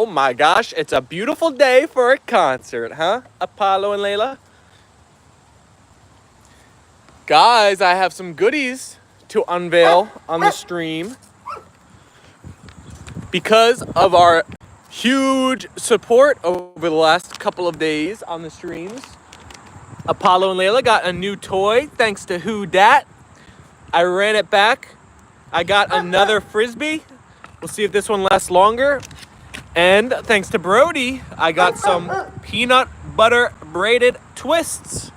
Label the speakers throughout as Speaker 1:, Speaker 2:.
Speaker 1: Oh my gosh, it's a beautiful day for a concert, huh? Apollo and Leyla. Guys, I have some goodies to unveil on the stream. Because of our huge support over the last couple of days on the streams, Apollo and Leyla got a new toy thanks to Who Dat. I ran it back. I got another Frisbee. We'll see if this one lasts longer. And thanks to Brody, I got some peanut butter braided twists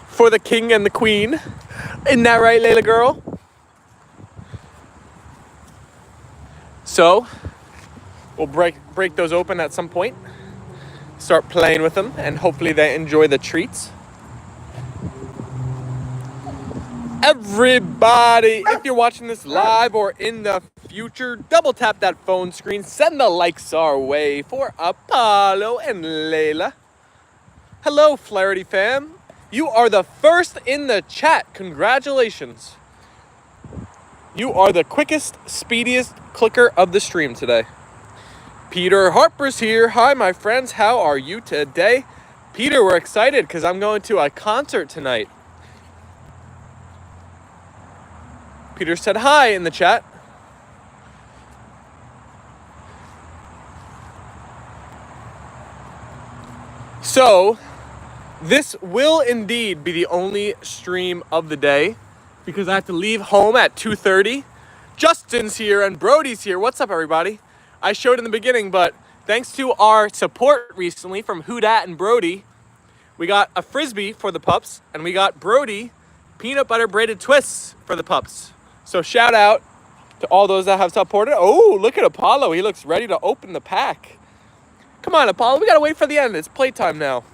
Speaker 1: for the king and the queen. Isn't that right, Leyla girl? So, we'll break those open at some point. Start playing with them, and hopefully they enjoy the treats. Everybody, if you're watching this live or in the future, double tap that phone screen, send the likes our way for Apollo and Leyla. Hello, Flaherty fam. You are the first in the chat. Congratulations. You are the quickest, speediest clicker of the stream today. Peter Harper's here. Hi, my friends. How are you today? Peter, we're excited because I'm going to a concert tonight. Peter said hi in the chat. So, this will indeed be the only stream of the day because I have to leave home at 2:30. Justin's here and Brody's here. What's up, everybody? I showed in the beginning, but thanks to our support recently from Who Dat and Brody, we got a Frisbee for the pups, and we got Brody peanut butter braided twists for the pups. So shout out to all those that have supported. Oh, look at Apollo. He looks ready to open the pack. Come on, Apollo. We got to wait for the end. It's playtime now.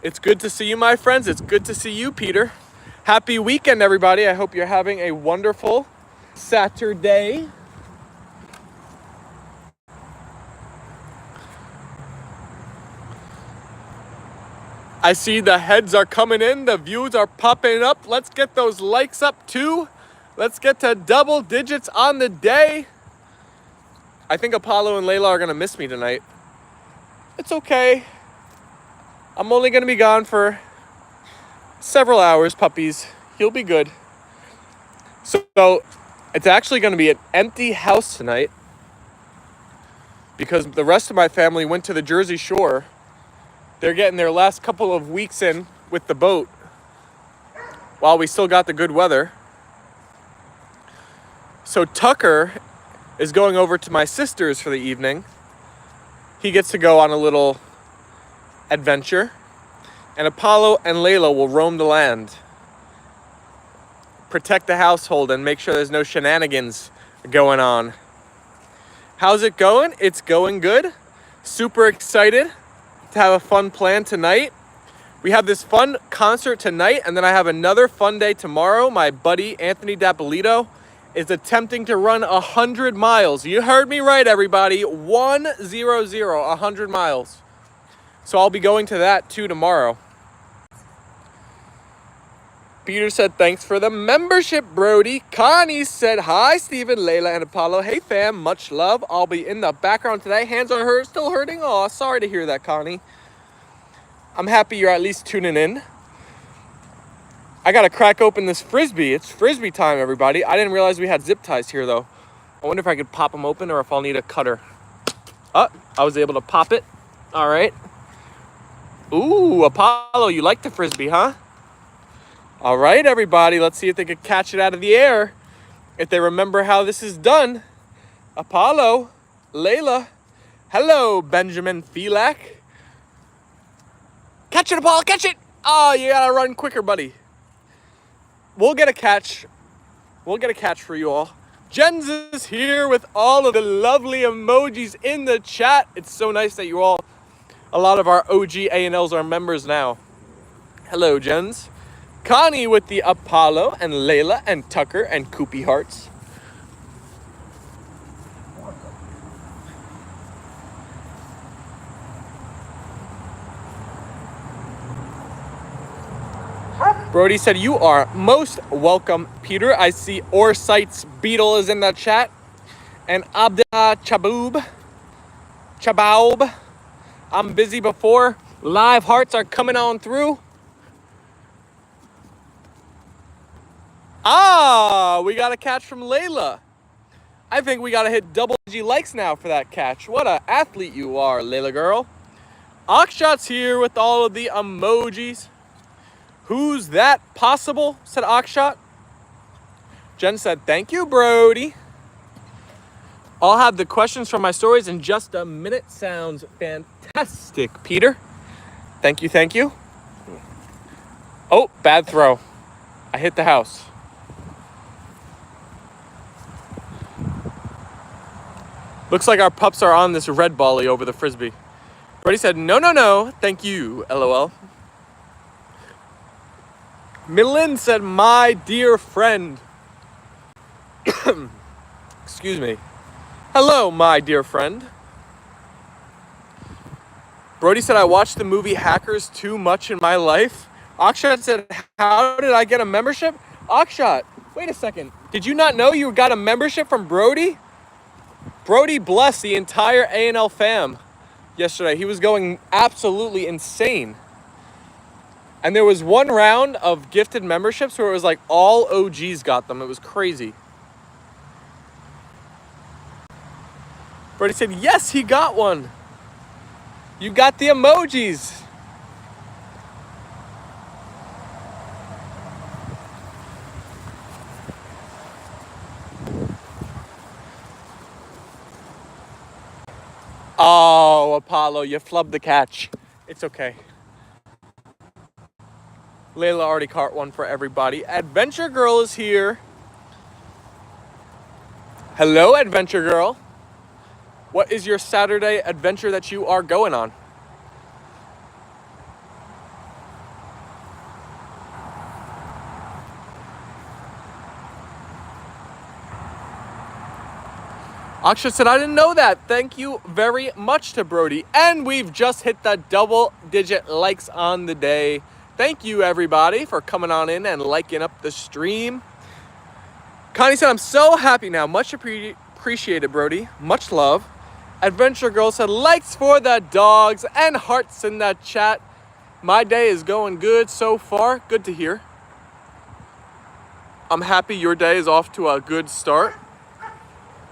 Speaker 1: It's good to see you, my friends. It's good to see you, Peter. Happy weekend, everybody. I hope you're having a wonderful Saturday. I see the heads are coming in. The views are popping up. Let's get those likes up too. Let's get to double digits on the day. I think Apollo and Leyla are going to miss me tonight. It's okay. I'm only going to be gone for several hours, puppies. You'll be good. So it's actually going to be an empty house tonight because the rest of my family went to the Jersey Shore. They're getting their last couple of weeks in with the boat while we still got the good weather. So Tucker is going over to my sister's for the evening. He gets to go on a little adventure. And Apollo and Leyla will roam the land, protect the household, and make sure there's no shenanigans going on. How's it going? It's going good. Super excited to have a fun plan tonight. We have this fun concert tonight, and then I have another fun day tomorrow. My buddy Anthony Dapolito is attempting to run 100 miles. You heard me right, everybody. 100 miles. So I'll be going to that too tomorrow. Peter said, thanks for the membership, Brody. Connie said, hi, Stephen, Leyla, and Apollo. Hey, fam, much love. I'll be in the background today. Hands on her, still hurting? Aw, sorry to hear that, Connie. I'm happy you're at least tuning in. I got to crack open this Frisbee. It's Frisbee time, everybody. I didn't realize we had zip ties here, though. I wonder if I could pop them open or if I'll need a cutter. Oh, I was able to pop it. All right. Ooh, Apollo, you like the Frisbee, huh? All right, everybody, let's see if they could catch it out of the air. If they remember how this is done. Apollo, Leyla. Hello, Benjamin Felak. Catch it, Apollo, catch it. Oh, you gotta run quicker, buddy. We'll get a catch. We'll get a catch for you all. Jens is here with all of the lovely emojis in the chat. It's so nice that you all, a lot of our OG A&Ls are members now. Hello, Jens. Connie with the Apollo and Leyla and Tucker and Koopy hearts. Brody said, you are most welcome, Peter. I see Orsight's Beetle is in the chat. And Abda Chaboob. Chabaub. I'm busy before live hearts are coming on through. Ah, we got a catch from Leyla. I think we got to hit double G likes now for that catch. What an athlete you are, Leyla girl. Akshat's here with all of the emojis. Who's that possible? Said Akshat. Jen said, thank you, Brody. I'll have the questions from my stories in just a minute. Sounds fantastic, Peter. Thank you, thank you. Oh, bad throw. I hit the house. Looks like our pups are on this red volley over the frisbee. Brody said, no, no, no. Thank you, LOL. Millen said, my dear friend. Excuse me. Hello, my dear friend. Brody said, I watched the movie Hackers too much in my life. Akshat said, how did I get a membership? Akshat, wait a second. Did you not know you got a membership from Brody? Brody blessed the entire A&L Fam yesterday. He was going absolutely insane. And there was one round of gifted memberships where it was like all OGs got them. It was crazy. Brody said, yes, he got one. You got the emojis. Oh, Apollo, you flubbed the catch. It's okay. Leyla already caught one for everybody. Adventure Girl is here. Hello, Adventure Girl. What is your Saturday adventure that you are going on? Aksha said, I didn't know that. Thank you very much to Brody. And we've just hit the double-digit likes on the day. Thank you, everybody, for coming on in and liking up the stream. Connie said, I'm so happy now. Much appreciated, Brody. Much love. Adventure Girl said, likes for the dogs and hearts in the chat. My day is going good so far. Good to hear. I'm happy your day is off to a good start.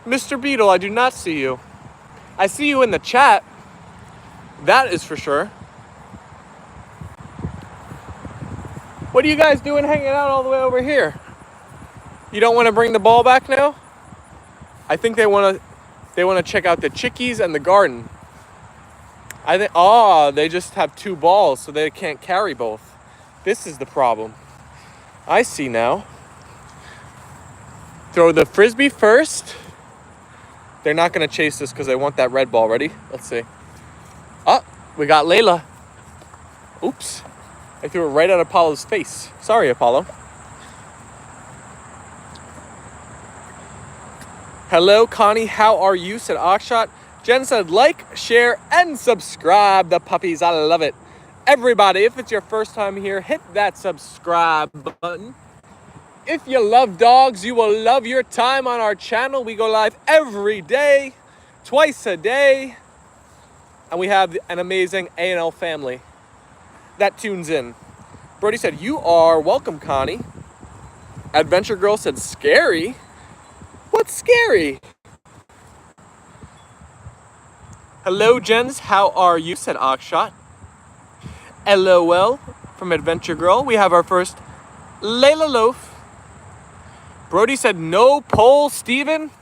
Speaker 1: Mr. Beetle, I do not see you. I see you in the chat. That is for sure. What are you guys doing hanging out all the way over here? You don't want to bring the ball back now? I think they want to check out the chickies and the garden. I think, they just have two balls, so they can't carry both. This is the problem. I see now. Throw the frisbee first. They're not going to chase this because they want that red ball. Ready? Let's see. Oh, we got Leyla. Oops. I threw it right at Apollo's face. Sorry, Apollo. Hello, Connie. How are you? Said Akshat. Jen said, like, share, and subscribe. The puppies, I love it. Everybody, if it's your first time here, hit that subscribe button. If you love dogs, you will love your time on our channel. We go live every day, twice a day. And we have an amazing A&L family that tunes in. Brody said, you are welcome, Connie. Adventure Girl said, scary? What's scary? Hello, Jens. How are you? Said Akshat. LOL from Adventure Girl. We have our first Leyla Loaf. Brody said, no poll, Steven.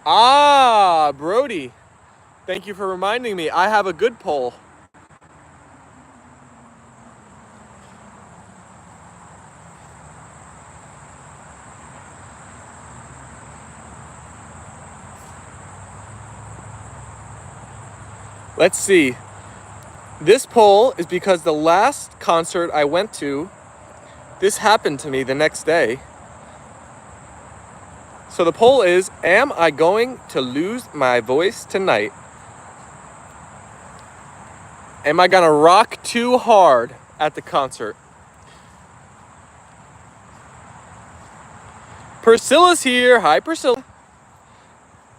Speaker 1: Ah, Brody. Thank you for reminding me. I have a good poll. Let's see. This poll is because the last concert I went to, this happened to me the next day. So the poll is, am I going to lose my voice tonight? Am I gonna rock too hard at the concert? Priscilla's here. Hi, Priscilla.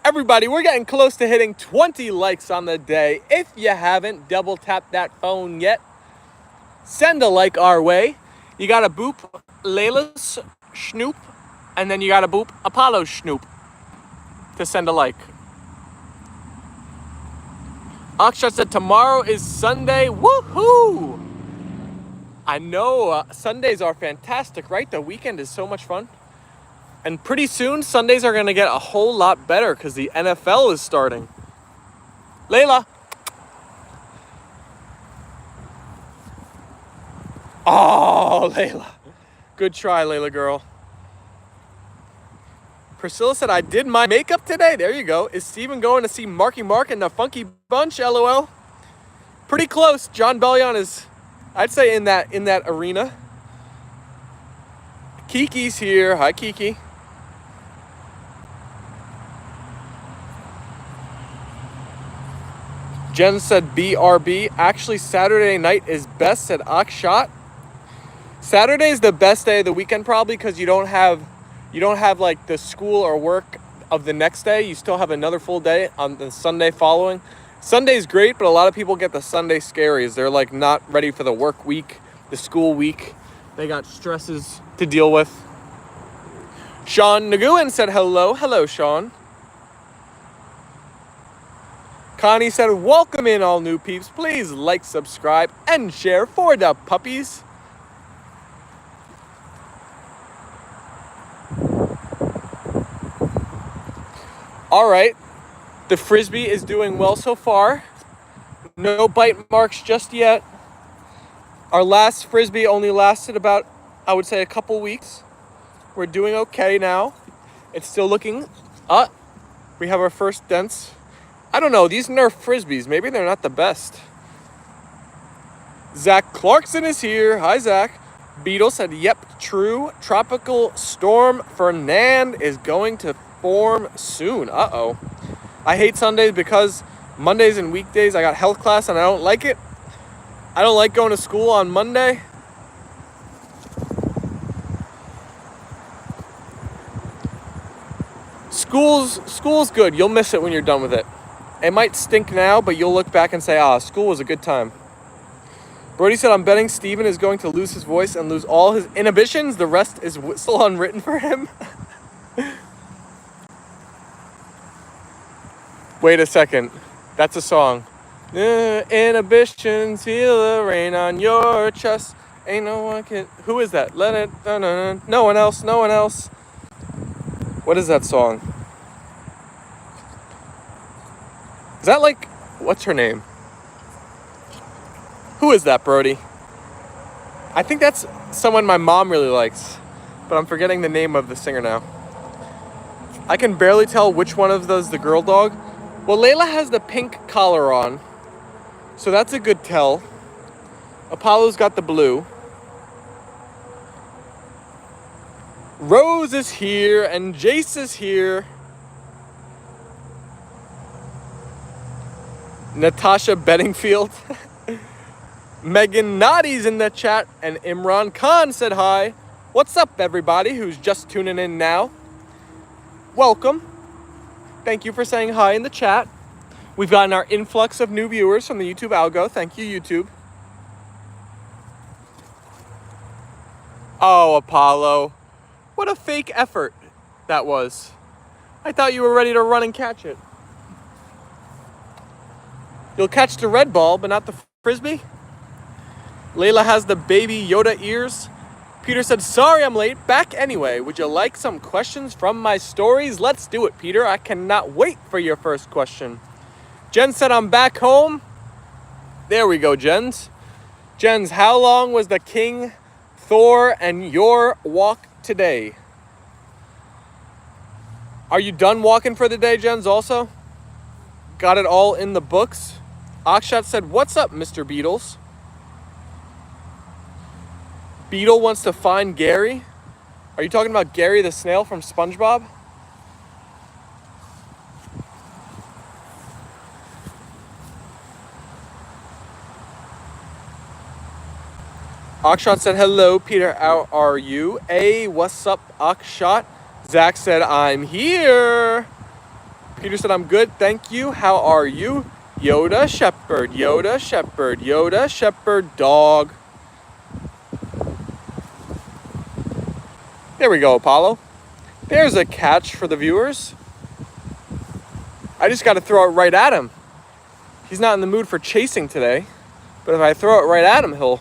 Speaker 1: Everybody, we're getting close to hitting 20 likes on the day. If you haven't double tapped that phone yet, send a like our way. You gotta boop Layla's Schnoop, and then you gotta boop Apollo's Schnoop to send a like. Akshat said tomorrow is Sunday. Woohoo! I know Sundays are fantastic, right? The weekend is so much fun. And pretty soon, Sundays are going to get a whole lot better because the NFL is starting. Layla. Oh, Layla. Good try, Layla girl. Priscilla said, I did my makeup today. There you go. Is Steven going to see Marky Mark and the Funky Bunch? LOL. Pretty close. John Bellion is, I'd say, in that arena. Kiki's here. Hi, Kiki. Jen said BRB. Actually, Saturday night is best, said Akshat. Saturday is the best day of the weekend probably because you don't have like the school or work of the next day. You still have another full day on the Sunday following. Sunday's great, but a lot of people get the Sunday scaries. They're like not ready for the work week, the school week. They got stresses to deal with. Sean Nguyen said hello. Hello, Sean. Connie said, welcome in all new peeps. Please like, subscribe, and share for the puppies. All right. The Frisbee is doing well so far. No bite marks just yet. Our last Frisbee only lasted about, I would say, a couple weeks. We're doing okay now. It's still looking up. We have our first dents. I don't know, these Nerf Frisbees, maybe they're not the best. Zach Clarkson is here. Hi, Zach. Beetle said, yep, true. Tropical Storm Fernand is going to form soon. Uh-oh. I hate Sundays because Mondays and weekdays I got health class and I don't like it. I don't like going to school on Monday. School's good. You'll miss it when you're done with it. It might stink now, but you'll look back and say, school was a good time. Brody said, I'm betting Steven is going to lose his voice and lose all his inhibitions. The rest is still unwritten for him. Wait a second. That's a song. Inhibitions, feel the rain on your chest. Ain't no one can... Who is that? Let it... No one else. No one else. What is that song? Is that like... What's her name? Who is that, Brody? I think that's someone my mom really likes. But I'm forgetting the name of the singer now. I can barely tell which one of those is the girl dog. Well, Layla has the pink collar on. So that's a good tell. Apollo's got the blue. Rose is here and Jace is here. Natasha Bedingfield. Megan Noddy's in the chat and Imran Khan said hi. What's up, everybody who's just tuning in now? Welcome. Thank you for saying hi in the chat. We've gotten our influx of new viewers from the YouTube algo. Thank you, YouTube. Oh, Apollo. What a fake effort that was. I thought you were ready to run and catch it. You'll catch the red ball, but not the Frisbee? Layla has the baby Yoda ears. Peter said, sorry I'm late. Back anyway. Would you like some questions from my stories? Let's do it, Peter. I cannot wait for your first question. Jen said, I'm back home. There we go, Jens. Jens, how long was the King, Thor, and your walk today? Are you done walking for the day, Jens, also? Got it all in the books? Akshat said, what's up, Mr. Beatles? Beetle wants to find Gary. Are you talking about Gary the snail from SpongeBob? Akshat said, hello, Peter, how are you? Hey, what's up, Akshat? Zach said, I'm here. Peter said, I'm good, thank you. How are you? Yoda Shepherd, Yoda Shepherd, Yoda Shepherd dog. There we go, Apollo. There's a catch for the viewers. I just got to throw it right at him. He's not in the mood for chasing today, but if I throw it right at him, he'll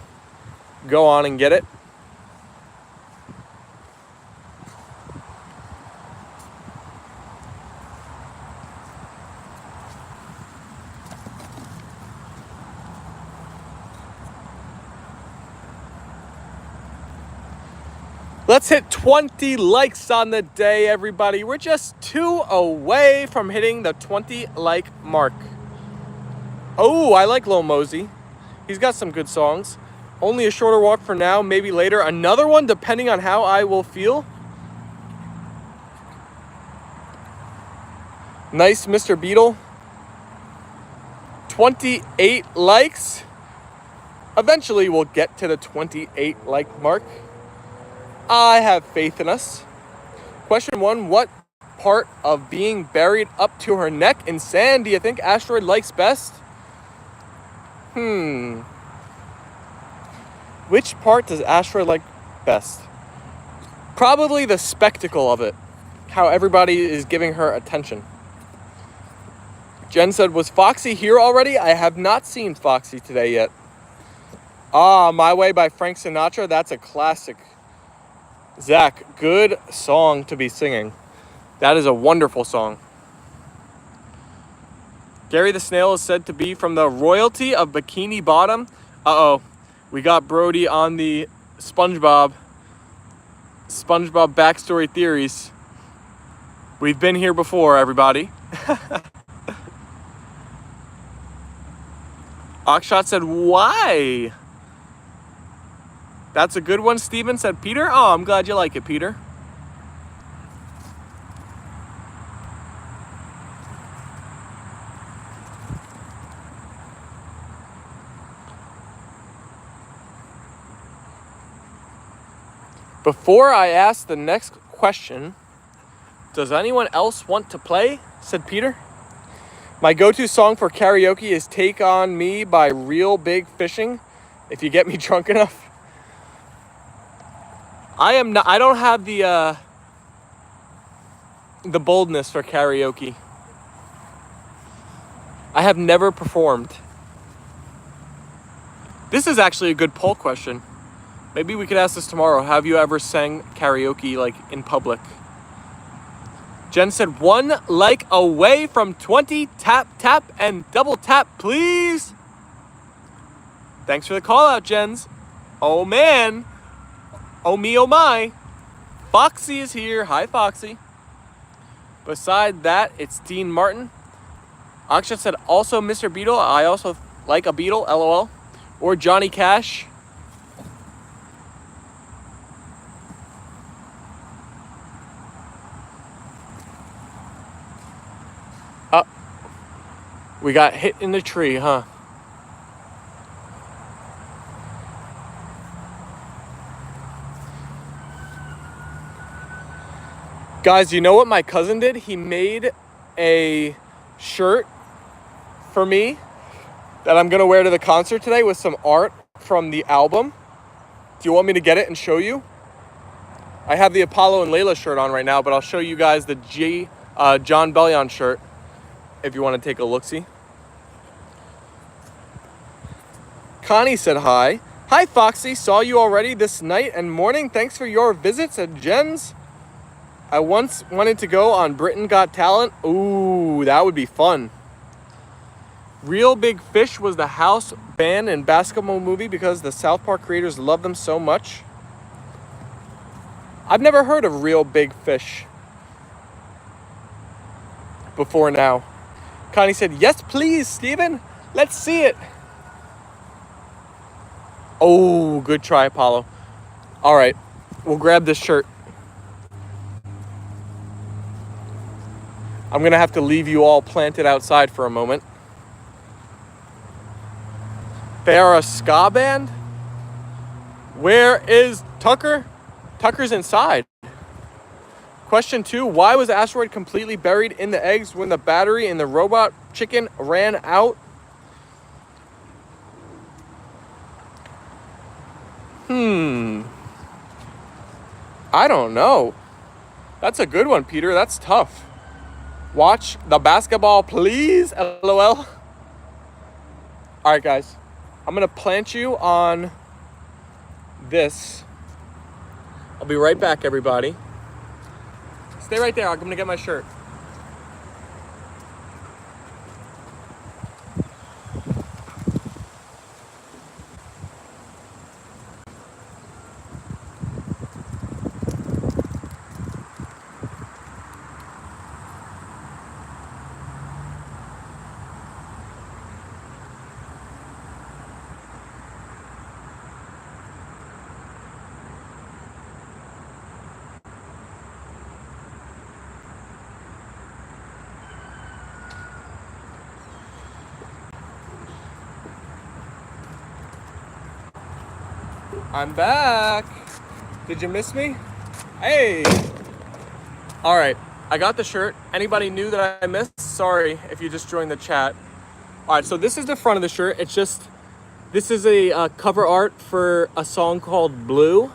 Speaker 1: go on and get it. Let's hit 20 likes on the day, everybody. We're just 2 away from hitting the 20 like mark. Oh, I like Lil Mosey. He's got some good songs. Only a shorter walk for now, maybe later. Another one, depending on how I will feel. Nice, Mr. Beetle. 28 likes. Eventually, we'll get to the 28 like mark. I have faith in us. Question 1, what part of being buried up to her neck in sand do you think Asteroid likes best? Which part does Asteroid like best? Probably the spectacle of it. How everybody is giving her attention. Jen said, was Foxy here already? I have not seen Foxy today yet. Ah, My Way by Frank Sinatra. That's a classic. Zach, good song to be singing. That is a wonderful song. Gary the Snail is said to be from the royalty of Bikini Bottom. Uh-oh. We got Brody on the SpongeBob backstory theories. We've been here before, everybody. Oxshot said, why? That's a good one, Steven said. Peter? Oh, I'm glad you like it, Peter. Before I ask the next question, does anyone else want to play? Said Peter. My go-to song for karaoke is Take On Me by Real Big Fishing. If you get me drunk enough. I don't have the boldness for karaoke. I have never performed. This is actually a good poll question. Maybe we could ask this tomorrow. Have you ever sang karaoke like in public? Jen said 1 like away from 20. Tap, tap, and double tap, please. Thanks for the call out, Jens. Oh man. Oh me, oh my. Foxy is here. Hi, Foxy. Beside that, it's Dean Martin. Akshat said also Mr. Beetle. I also like a Beetle, LOL. Or Johnny Cash. We got hit in the tree, huh? Guys, you know what my cousin did? He made a shirt for me that I'm gonna wear to the concert today with some art from the album. Do you want me to get it and show you? I have the Apollo and Leyla shirt on right now, but I'll show you guys the John Bellion shirt if you want to take a look-see. Connie said hi. Hi, Foxy. Saw you already this night and morning. Thanks for your visits at Jen's. I once wanted to go on Britain Got Talent. Ooh, that would be fun. Real Big Fish was the house band and basketball movie because the South Park creators love them so much. I've never heard of Real Big Fish before now. Connie said, yes, please, Steven. Let's see it. Oh, good try, Apollo. All right, we'll grab this shirt. I'm going to have to leave you all planted outside for a moment. They are a ska band? Where is Tucker? Tucker's inside. Question 2, why was asteroid completely buried in the eggs when the battery in the robot chicken ran out? I don't know. That's a good one, Peter. That's tough. Watch the basketball, please. LOL. All right, guys. I'm going to plant you on this. I'll be right back, everybody. Stay right there. I'm going to get my shirt. I'm back. Did you miss me? Hey. All right, I got the shirt. Anybody new that I missed? Sorry if you just joined the chat. All right, so this is the front of the shirt. This is a cover art for a song called Blue.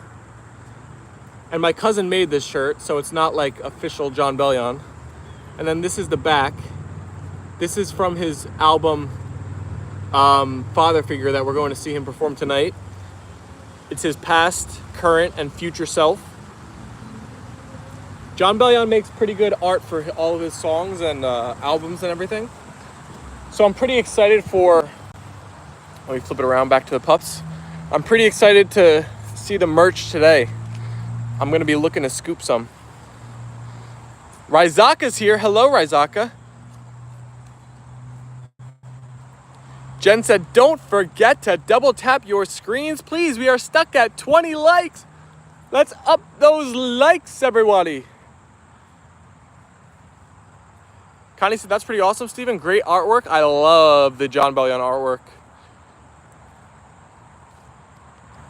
Speaker 1: And my cousin made this shirt, so it's not like official Jon Bellion. And then this is the back. This is from his album, Father Figure, that we're going to see him perform tonight. It's his past, current, and future self. Jon Bellion makes pretty good art for all of his songs and albums and everything. So I'm pretty excited for... Let me flip it around back to the pups. I'm pretty excited to see the merch today. I'm going to be looking to scoop some. Rizaka's here. Hello, Rizaka. Jen said, don't forget to double tap your screens, please. We are stuck at 20 likes. Let's up those likes, everybody. Connie said, that's pretty awesome, Steven. Great artwork. I love the Jon Bellion artwork.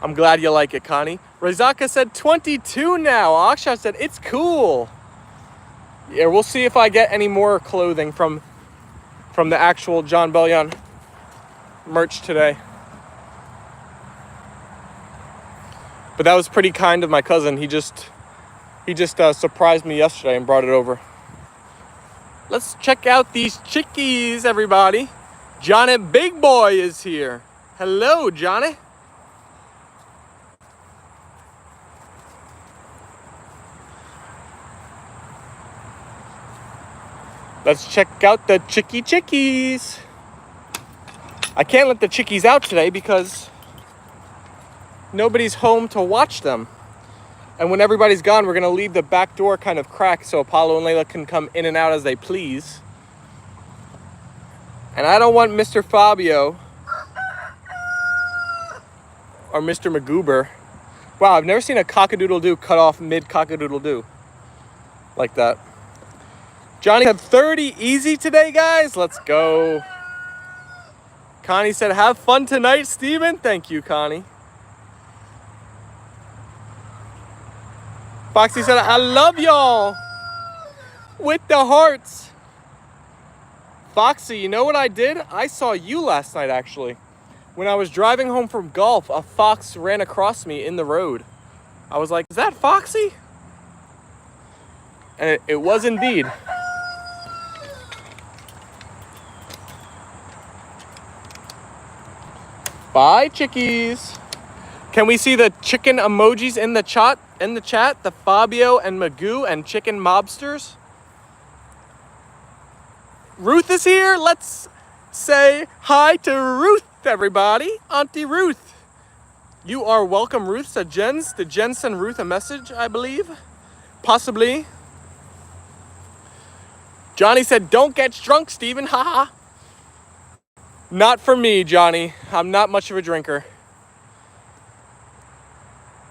Speaker 1: I'm glad you like it, Connie. Rizaka said 22 now. Akshat said, it's cool. Yeah, we'll see if I get any more clothing from the actual Jon Bellion merch today. But that was pretty kind of my cousin. He just surprised me yesterday and brought it over. Let's check out these chickies, everybody. Johnny Big Boy is here. Hello, Johnny. Let's check out the chickies. I can't let the chickies out today because nobody's home to watch them. And when everybody's gone, we're going to leave the back door kind of cracked so Apollo and Leyla can come in and out as they please. And I don't want Mr. Fabio or Mr. Magoober. Wow, I've never seen a cock-a-doodle-doo cut off mid-cock-a-doodle-doo like that. Johnny had 30 easy today, guys. Let's go. Connie said, have fun tonight, Steven. Thank you, Connie. Foxy said, I love y'all. With the hearts. Foxy, you know what I did? I saw you last night, actually. When I was driving home from golf, a fox ran across me in the road. I was like, is that Foxy? And it was indeed. Bye, chickies. Can we see the chicken emojis in the chat? The Fabio and Magoo and chicken mobsters. Ruth is here. Let's say hi to Ruth, everybody. Auntie Ruth. You are welcome, Ruth. Did Jen send Ruth a message, I believe? Possibly. Johnny said, don't get drunk, Steven. Haha. Not for me, Johnny. I'm not much of a drinker.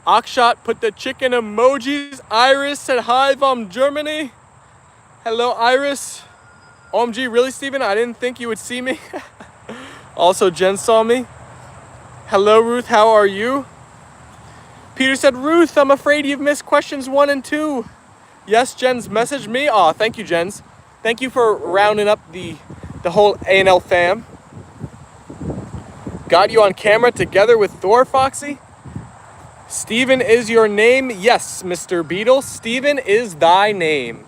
Speaker 1: Akshat put the chicken emojis. Iris said hi from Germany. Hello, Iris. OMG, really, Steven? I didn't think you would see me. Also, Jen saw me. Hello, Ruth. How are you? Peter said, Ruth, I'm afraid you've missed questions 1 and 2. Yes, Jens messaged me. Aw, thank you, Jens. Thank you for rounding up the whole A&L fam. Got you on camera together with Thor, Foxy. Steven is your name? Yes, Mr. Beetle. Steven is thy name.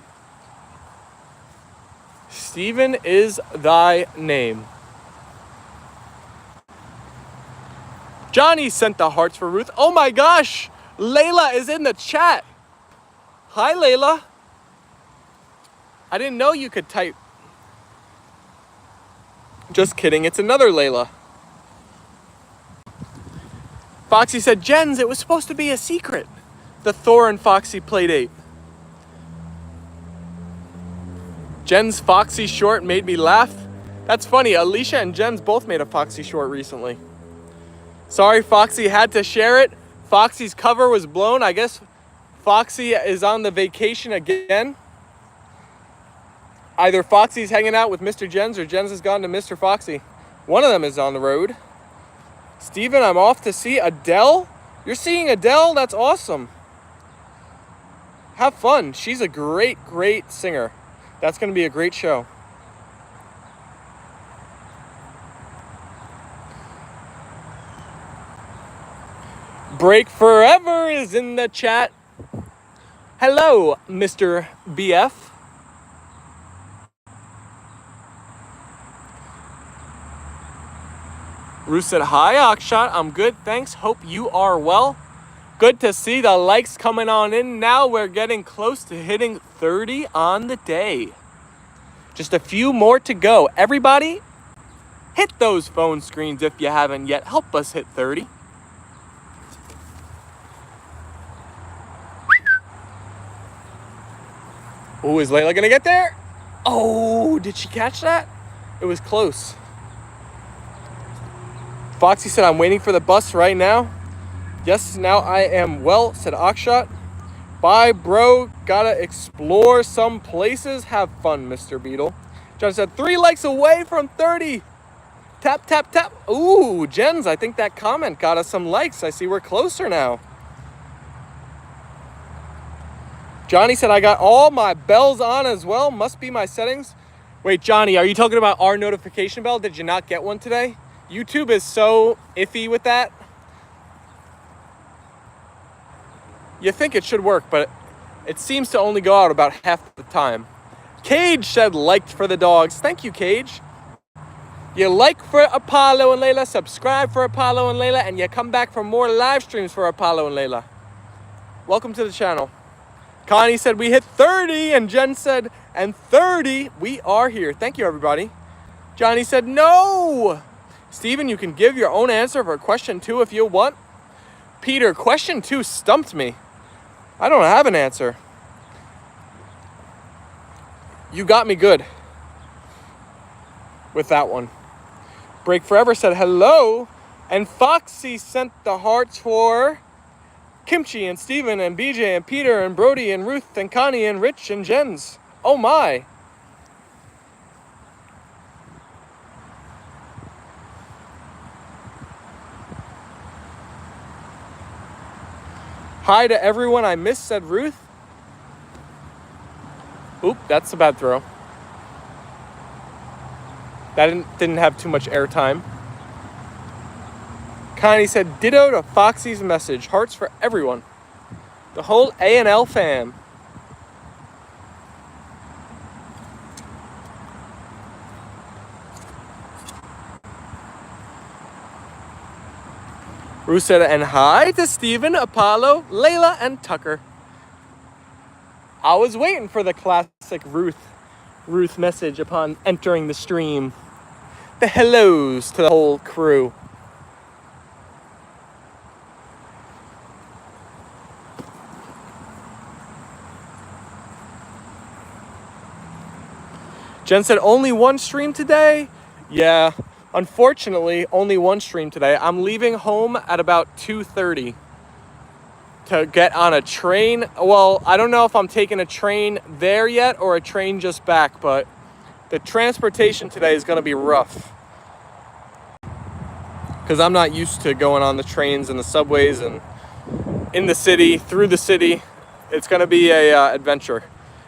Speaker 1: Steven is thy name. Johnny sent the hearts for Ruth. Oh my gosh! Leyla is in the chat. Hi, Leyla. I didn't know you could type. Just kidding, it's another Leyla. Foxy said, Jens, it was supposed to be a secret. The Thor and Foxy playdate. Jen's Foxy short made me laugh. That's funny, Alicia and Jens both made a Foxy short recently. Sorry, Foxy had to share it. Foxy's cover was blown. I guess Foxy is on the vacation again. Either Foxy's hanging out with Mr. Jens or Jens has gone to Mr. Foxy. One of them is on the road. Steven, I'm off to see Adele. You're seeing Adele? That's awesome. Have fun. She's a great, great singer. That's going to be a great show. Break Forever is in the chat. Hello, Mr. BF. Ruth said, hi, Akshat. I'm good, thanks. Hope you are well. Good to see the likes coming on in. Now we're getting close to hitting 30 on the day. Just a few more to go. Everybody, hit those phone screens if you haven't yet. Help us hit 30. Oh, is Leyla gonna get there? Oh, did she catch that? It was close. Foxy said, I'm waiting for the bus right now. Yes, now I am well, said Akshat. Bye, bro. Gotta explore some places. Have fun, Mr. Beetle. John said, 3 likes away from 30. Tap, tap, tap. Ooh, Jens, I think that comment got us some likes. I see we're closer now. Johnny said, I got all my bells on as well. Must be my settings. Wait, Johnny, are you talking about our notification bell? Did you not get one today? YouTube is so iffy with that. You think it should work, but it seems to only go out about half the time. Cage said, liked for the dogs. Thank you, Cage. You like for Apollo and Leyla, subscribe for Apollo and Leyla, and you come back for more live streams for Apollo and Leyla. Welcome to the channel. Connie said, we hit 30, and Jen said, and 30, we are here. Thank you, everybody. Johnny said, no. Steven, you can give your own answer for question 2 if you want. Peter, question 2 stumped me. I don't have an answer. You got me good with that one. Break Forever said hello. And Foxy sent the hearts for Kimchi and Steven and BJ and Peter and Brody and Ruth and Connie and Rich and Jens. Oh my. Hi to everyone I missed, said Ruth. Oop, that's a bad throw. That didn't have too much airtime. Connie said, ditto to Foxy's message. Hearts for everyone. The whole A&L fam. Ruth said, and hi to Steven, Apollo, Leyla, and Tucker. I was waiting for the classic Ruth message upon entering the stream. The hellos to the whole crew. Jen said, only one stream today? Yeah, unfortunately, only one stream today. I'm leaving home at about 2:30 to get on a train. Well, I don't know if I'm taking a train there yet or a train just back, but the transportation today is going to be rough. Because I'm not used to going on the trains and the subways and in the city, through the city. It's going to be a adventure.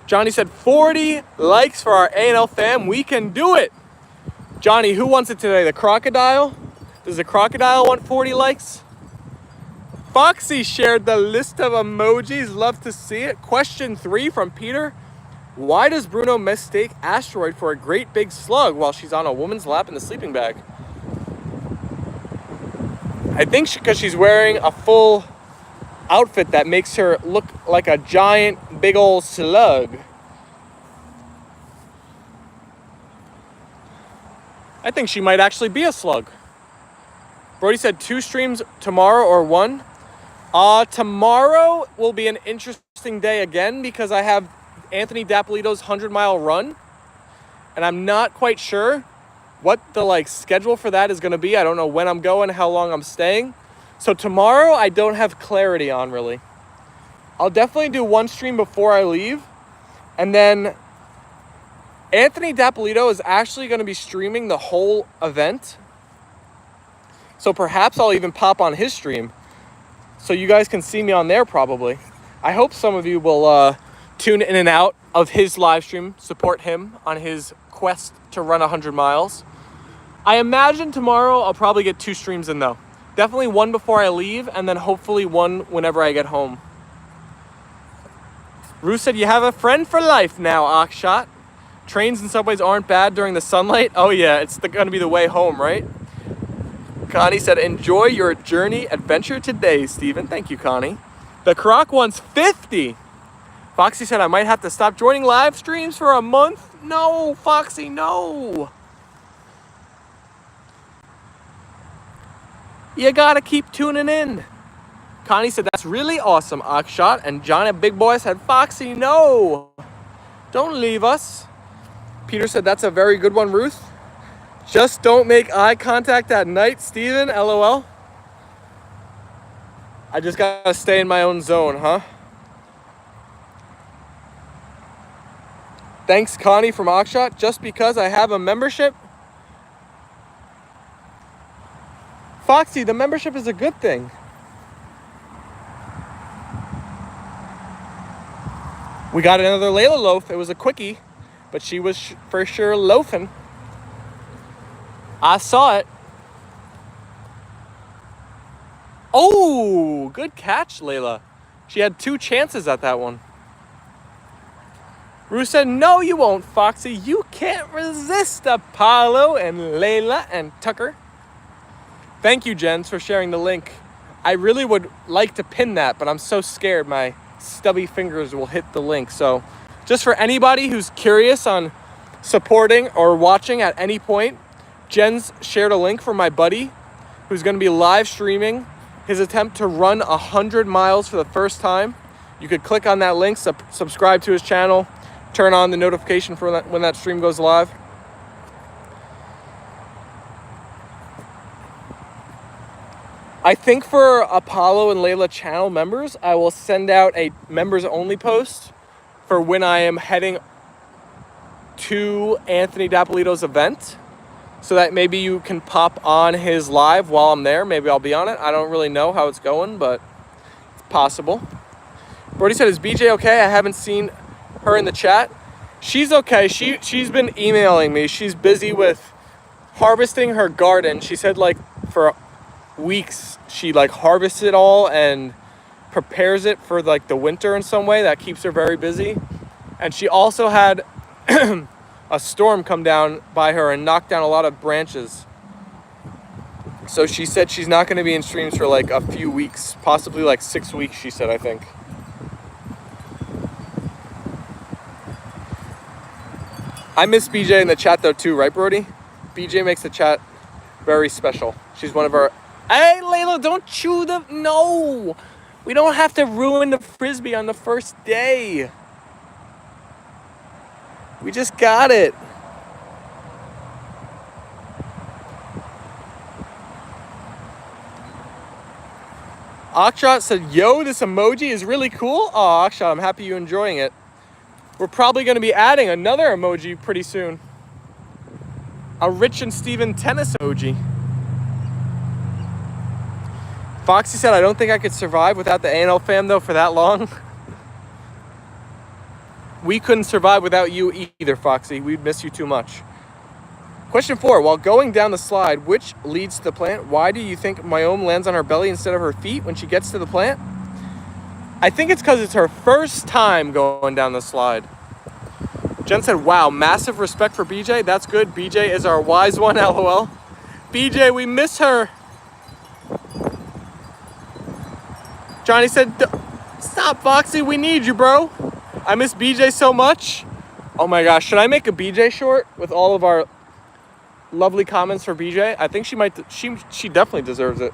Speaker 1: Johnny said 40 likes for our A&L fam. We can do it. Johnny, who wants it today? The crocodile? Does the crocodile want 40 likes? Foxy shared the list of emojis. Love to see it. Question 3 from Peter. Why does Bruno mistake asteroid for a great big slug while she's on a woman's lap in the sleeping bag? I think because she's wearing a full outfit that makes her look like a giant big old slug. I think she might actually be a slug. Brody said 2 streams tomorrow or 1. Tomorrow will be an interesting day again because I have Anthony Dapolito's 100-mile run, and I'm not quite sure what the schedule for that is going to be. I don't know when I'm going, how long I'm staying. So tomorrow I don't have clarity on really. I'll definitely do 1 stream before I leave, and then Anthony Dapolito is actually going to be streaming the whole event. So perhaps I'll even pop on his stream so you guys can see me on there probably. I hope some of you will tune in and out of his live stream, support him on his quest to run 100 miles. I imagine tomorrow I'll probably get 2 streams in though. Definitely 1 before I leave, and then hopefully 1 whenever I get home. Rue said, you have a friend for life now, Akshat. Trains and subways aren't bad during the sunlight. Oh yeah, it's going to be the way home, right? Connie said, enjoy your journey adventure today, Steven. Thank you, Connie. The Croc wants 50. Foxy said, I might have to stop joining live streams for a month. No, Foxy, no. You gotta keep tuning in. Connie said, that's really awesome, Akshat. And John at Big Boy said, Foxy, no. Don't leave us. Peter said, that's a very good one, Ruth. Just don't make eye contact at night, Steven, LOL. I just gotta stay in my own zone, huh? Thanks, Connie from Akshat. Just because I have a membership. Foxy, the membership is a good thing. We got another Leyla loaf. It was a quickie, but she was for sure loafing. I saw it. Oh, good catch, Leyla. She had 2 chances at that one. Rue said, no, you won't, Foxy. You can't resist Apollo and Leyla and Tucker. Thank you, Jens, for sharing the link. I really would like to pin that, but I'm so scared my stubby fingers will hit the link. So just for anybody who's curious on supporting or watching at any point, Jens shared a link for my buddy who's going to be live streaming his attempt to run 100 miles for the first time. You could click on that link, subscribe to his channel, turn on the notification for when that stream goes live. I think for Apollo and Leyla channel members, I will send out a members only post for when I am heading to Anthony Dapolito's event, so that maybe you can pop on his live while I'm there. Maybe I'll be on it. I don't really know how it's going, but it's possible. Brody said, is BJ okay? I haven't seen her in the chat. She's okay. She's been emailing me. She's busy with harvesting her garden. She said for weeks she harvests it all and prepares it for the winter in some way that keeps her very busy. And she also had a storm come down by her and knock down a lot of branches. So she said she's not going to be in streams for a few weeks, possibly 6 weeks, she said, I think. I miss BJ in the chat though too, right, Brody? BJ makes the chat very special. She's one of our... Hey, Leyla, don't chew the... No! We don't have to ruin the Frisbee on the first day. We just got it. Akshat said, yo, this emoji is really cool. Oh, Akshat, I'm happy you're enjoying it. We're probably going to be adding another emoji pretty soon. A Rich and Steven tennis emoji. Foxy said, I don't think I could survive without the A&L fam, though, for that long. We couldn't survive without you either, Foxy. We'd miss you too much. Question 4. While going down the slide, which leads to the plant? Why do you think Myome lands on her belly instead of her feet when she gets to the plant? I think it's because it's her first time going down the slide. Jen said, wow, massive respect for BJ. That's good. BJ is our wise one, LOL. BJ, we miss her. Johnny said, stop, Foxy. We need you, bro. I miss BJ so much. Oh my gosh, should I make a BJ short with all of our lovely comments for BJ? I think she might. She definitely deserves it.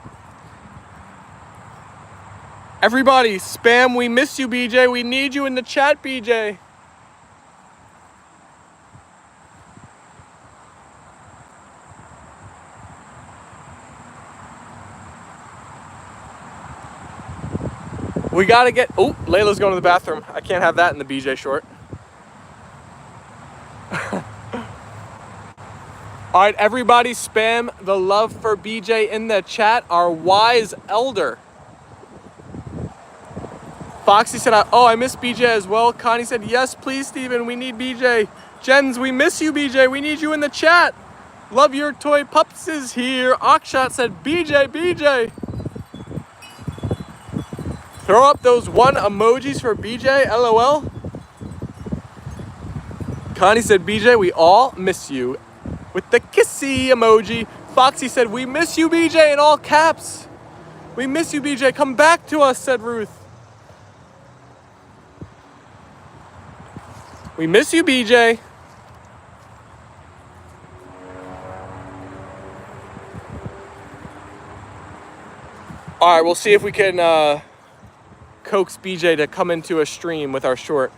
Speaker 1: Everybody, spam, we miss you, BJ. We need you in the chat, BJ. We gotta get, oh, Layla's going to the bathroom. I can't have that in the BJ short. All right, everybody spam the love for BJ in the chat, our wise elder. Foxy said, oh, I miss BJ as well. Connie said, yes, please, Steven, we need BJ. Jens, we miss you, BJ. We need you in the chat. Love your toy pups is here. Akshat said, BJ. Throw up those 1 emojis for BJ, LOL. Connie said, BJ, we all miss you. With the kissy emoji. Foxy said, we miss you, BJ, in all caps. We miss you, BJ. Come back to us, said Ruth. We miss you, BJ. All right, we'll see if we can coax BJ to come into a stream with our short.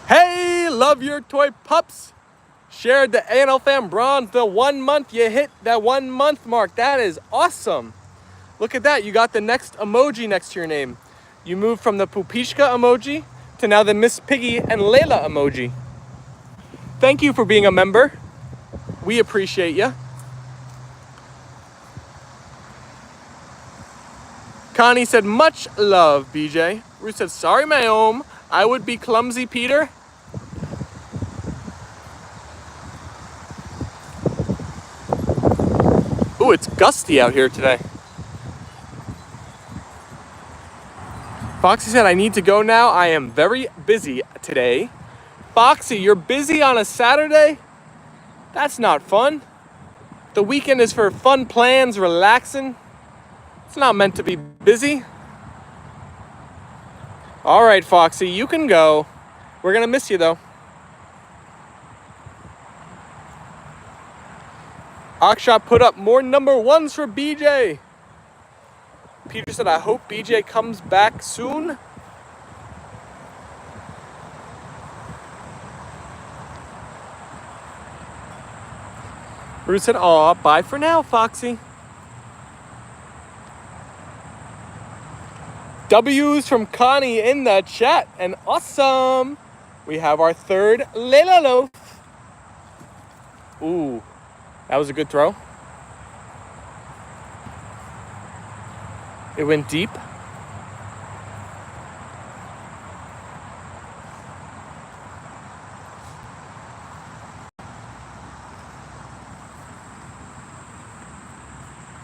Speaker 1: Hey, love your toy pups. Shared the A&L Fam bronze, the 1 month. You hit that 1 month mark. That is awesome. Look at that. You got the next emoji next to your name. You moved from the Pupishka emoji to now the Miss Piggy and Layla emoji. Thank you for being a member. We appreciate you. Connie said, much love, BJ. Ruth said, sorry, Myome. I would be clumsy, Peter. Ooh, it's gusty out here today. Foxy said, I need to go now. I am very busy today. Foxy, you're busy on a Saturday? That's not fun. The weekend is for fun plans, relaxing. It's not meant to be busy. All right, Foxy, you can go. We're gonna miss you though. Akshat put up more number ones for BJ. Peter said, I hope BJ comes back soon. Ruth said, aw, bye for now, Foxy. W's from Connie in the chat, and awesome. We have our third Layla loaf. Ooh, that was a good throw. It went deep.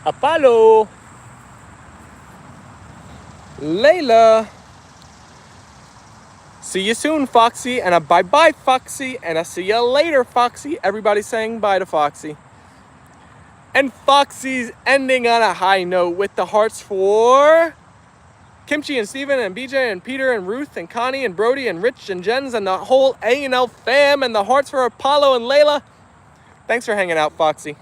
Speaker 1: Apollo. Leyla. See you soon, Foxy, and a bye-bye, Foxy, and a see you later, Foxy. Everybody saying bye to Foxy. And Foxy's ending on a high note with the hearts for Kimchi and Steven and BJ and Peter and Ruth and Connie and Brody and Rich and Jens and the whole A&L fam, and the hearts for Apollo and Leyla. Thanks for hanging out, Foxy.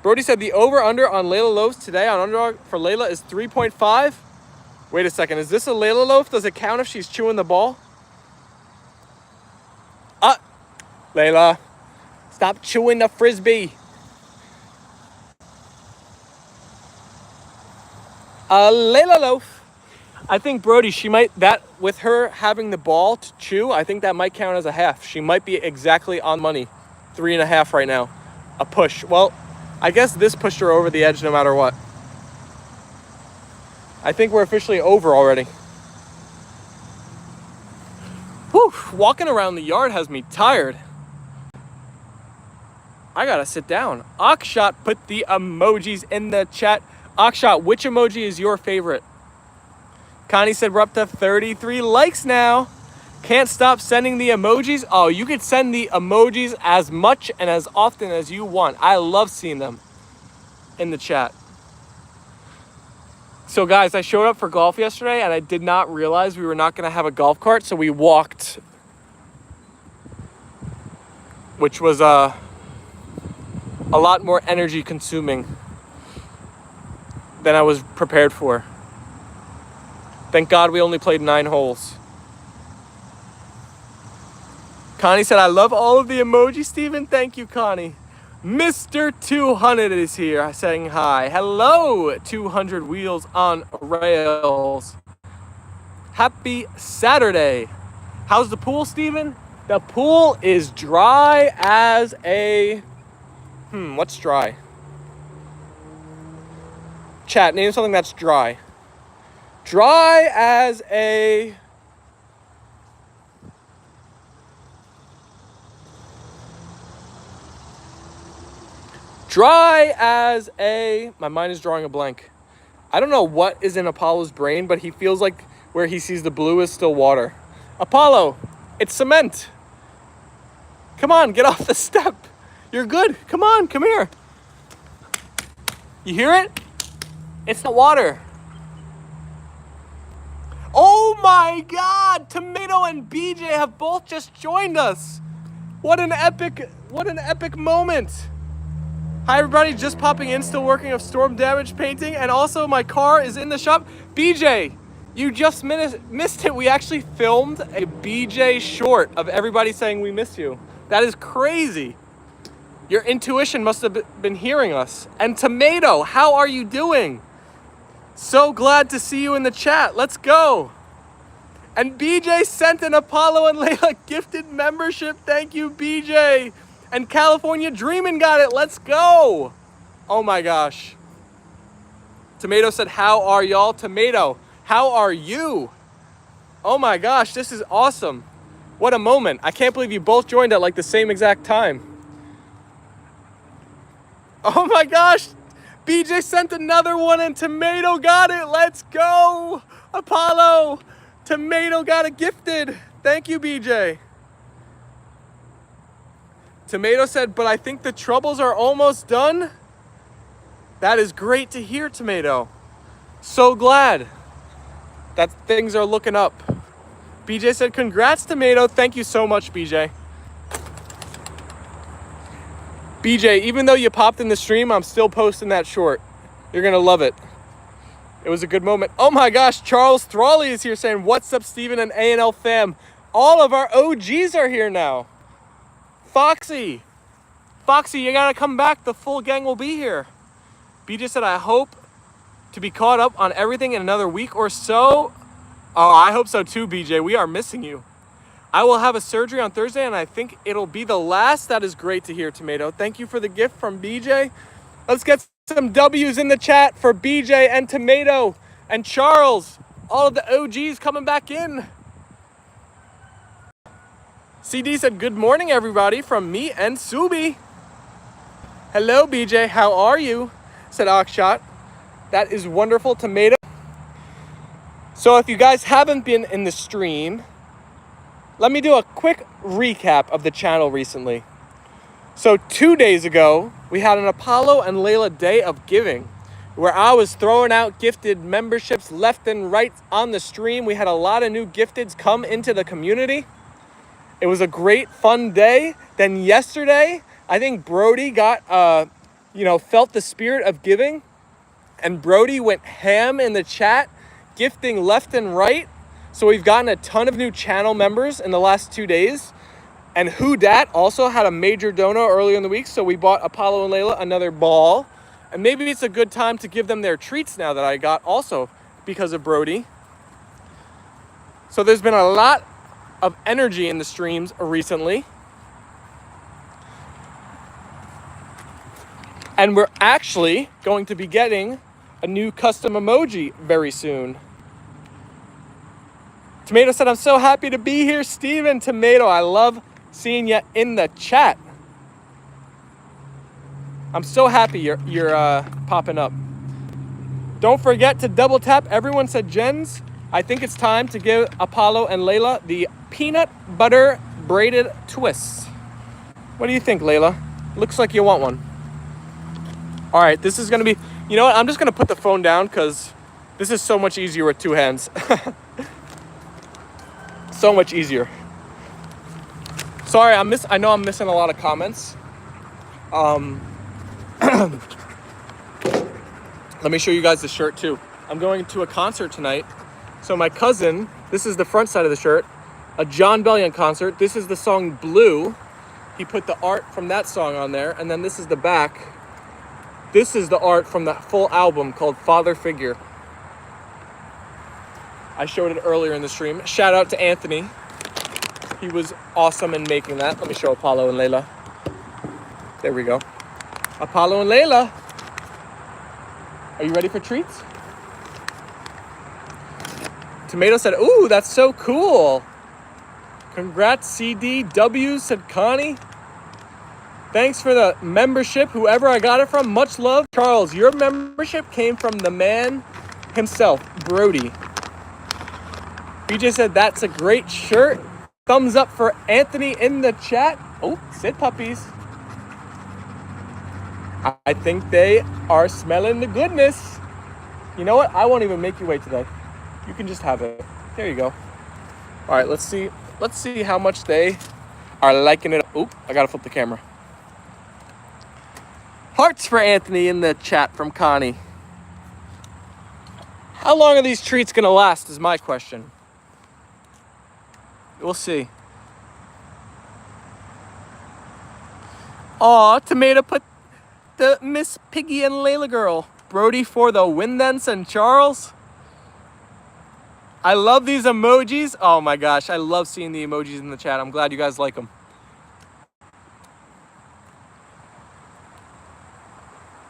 Speaker 1: Brody said the over-under on Layla loaves today on Underdog for Layla is 3.5. Wait a second, is this a Layla loaf? Does it count if she's chewing the ball? Layla, stop chewing the Frisbee. A Layla loaf. I think Brody, she might, that with her having the ball to chew, I think that might count as a half. She might be exactly on money 3.5 right now. A push. Well, I guess this pushed her over the edge no matter what. I think we're officially over already. Whew, walking around the yard has me tired. I gotta sit down. Akshat put the emojis in the chat. Akshat, which emoji is your favorite? Connie said we're up to 33 likes now. Can't stop sending the emojis. Oh, you could send the emojis as much and as often as you want. I love seeing them in the chat. So guys, I showed up for golf yesterday and I did not realize we were not gonna have a golf cart, so we walked, which was a lot more energy consuming than I was prepared for. Thank God we only played 9 holes. Connie said, I love all of the emojis, Steven. Thank you, Connie. Mr. 200 is here saying hi. Hello, 200 wheels on rails. Happy Saturday. How's the pool, Steven? The pool is dry as a... what's dry? Chat, name something that's dry. Dry as a... Dry as a... My mind is drawing a blank. I don't know what is in Apollo's brain, but he feels like where he sees the blue is still water. Apollo, it's cement. Come on, get off the step. You're good. Come on, come here. You hear it? It's the water. Oh my God! Tomato and BJ have both just joined us. What an epic moment. Hi everybody, just popping in, still working of storm damage painting, and also my car is in the shop. BJ, you just missed it. We actually filmed a BJ short of everybody saying we miss you. That is crazy. Your intuition must have been hearing us. And Tomato, how are you doing? So glad to see you in the chat. Let's go. And BJ sent an Apollo and Leyla gifted membership. Thank you, BJ. And California Dreamin' got it. Let's go. Oh my gosh. Tomato said, how are y'all? Tomato, how are you? Oh my gosh, this is awesome. What a moment. I can't believe you both joined at like the same exact time. Oh my gosh. BJ sent another one and Tomato got it. Let's go. Apollo. Tomato got it gifted. Thank you, BJ. Tomato said, but I think the troubles are almost done. That is great to hear, Tomato. So glad that things are looking up. BJ said, congrats, Tomato. Thank you so much, BJ. BJ, even though you popped in the stream, I'm still posting that short. You're going to love it. It was a good moment. Oh my gosh, Charles Thrawley is here saying, what's up, Steven and A&L Fam? All of our OGs are here now. Foxy, you gotta come back. The full gang will be here. BJ said, I hope to be caught up on everything in another week or so. Oh, I hope so too, BJ. We are missing you. I will have a surgery on Thursday and I think it'll be the last. That is great to hear, Tomato. Thank you for the gift from BJ. Let's get some W's in the chat for BJ and Tomato and Charles. All of the OGs coming back in. CD said, good morning, everybody, from me and Subi. Hello, BJ. How are you? Said Akshat. That is wonderful, Tomato. So if you guys haven't been in the stream, let me do a quick recap of the channel recently. So 2 days ago, we had an Apollo and Leyla Day of Giving, where I was throwing out gifted memberships left and right on the stream. We had a lot of new gifteds come into the community. It was a great, fun day. Then yesterday, I think Brody got, felt the spirit of giving. And Brody went ham in the chat, gifting left and right. So we've gotten a ton of new channel members in the last 2 days. And Who Dat also had a major dono earlier in the week. So we bought Apollo and Leyla another ball. And maybe it's a good time to give them their treats now that I got also because of Brody. So there's been a lot of energy in the streams recently. And we're actually going to be getting a new custom emoji very soon. Tomato said, I'm so happy to be here, Steven. Tomato, I love seeing you in the chat. I'm so happy you're popping up. Don't forget to double tap. Everyone said Jens. I think it's time to give Apollo and Leyla the peanut butter braided twists. What do you think, Leyla? Looks like you want one. All right, this is gonna be, you know what? I'm just gonna put the phone down because this is so much easier with two hands. So much easier. Sorry, I know I'm missing a lot of comments. Let me show you guys the shirt too. I'm going to a concert tonight. So my cousin, this is the front side of the shirt, a John Bellion concert. This is the song Blue. He put the art from that song on there. And then this is the back. This is the art from the full album called Father Figure. I showed it earlier in the stream. Shout out to Anthony. He was awesome in making that. Let me show Apollo and Leyla. There we go. Apollo and Leyla. Are you ready for treats? Tomato said, ooh, that's so cool. Congrats, CDW, said Connie. Thanks for the membership, whoever I got it from. Much love. Charles, your membership came from the man himself, Brody. BJ said, that's a great shirt. Thumbs up for Anthony in the chat. Oh, sit puppies. I think they are smelling the goodness. You know what? I won't even make you wait today. You can just have it. There you go. All right, let's see. Let's see how much they are liking it. Oop, I gotta flip the camera. Hearts for Anthony in the chat from Connie. How long are these treats gonna last is my question. We'll see. Aw, Tomato put the Miss Piggy and Leyla girl. Brody for the win then, and Charles. I love these emojis. Oh my gosh, I love seeing the emojis in the chat. I'm glad you guys like them.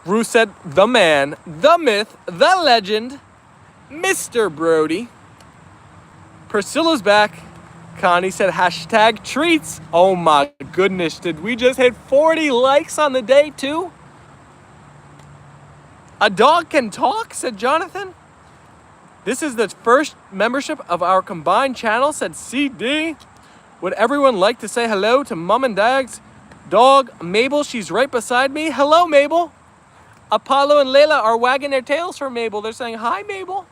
Speaker 1: Rue said, the man, the myth, the legend, Mr. Brody. Priscilla's back. Connie said, hashtag treats. Oh my goodness, did we just hit 40 likes on the day too? A dog can talk, said Jonathan. This is the first membership of our combined channel, said CD. Would everyone like to say hello to Mom and Dad's dog, Mabel? She's right beside me. Hello, Mabel. Apollo and Leyla are wagging their tails for Mabel. They're saying, hi, Mabel.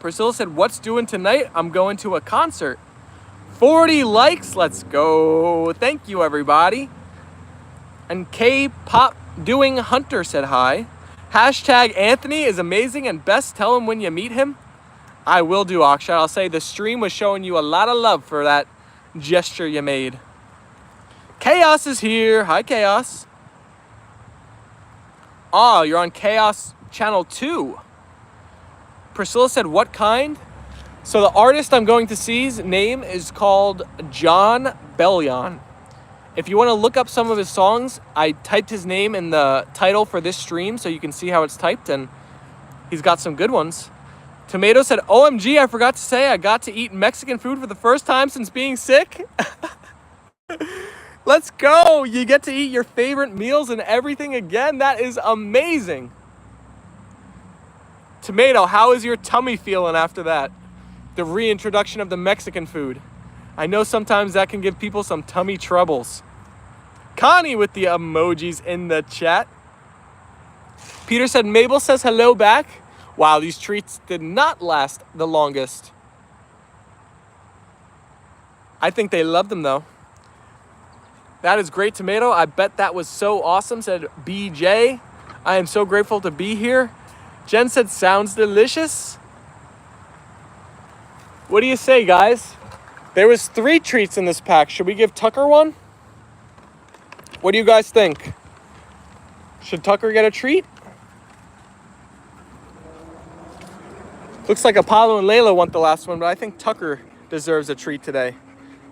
Speaker 1: Priscilla said, what's doing tonight? I'm going to a concert. 40 likes, let's go. Thank you, everybody. And K-Pop Doing Hunter said hi. Hashtag Anthony is amazing and best. Tell him when you meet him. I will do, Akshat. I'll say the stream was showing you a lot of love for that gesture you made. Chaos is here. Hi, Chaos. Oh, you're on Chaos Channel 2. Priscilla said, what kind? So the artist I'm going to see's name is called John Bellion. If you want to look up some of his songs, I typed his name in the title for this stream so you can see how it's typed, and he's got some good ones. Tomato said, OMG, I forgot to say I got to eat Mexican food for the first time since being sick. Let's go. You get to eat your favorite meals and everything again. That is amazing. Tomato, how is your tummy feeling after that? The reintroduction of the Mexican food. I know sometimes that can give people some tummy troubles. Connie with the emojis in the chat. Peter said, Mabel says hello back. Wow, these treats did not last the longest. I think they loved them though. That is great, Tomato. I bet that was so awesome, said BJ. I am so grateful to be here. Jen said, sounds delicious. What do you say, guys? There was 3 treats in this pack. Should we give Tucker one? What do you guys think? Should Tucker get a treat? Looks like Apollo and Leyla want the last one, but I think Tucker deserves a treat today.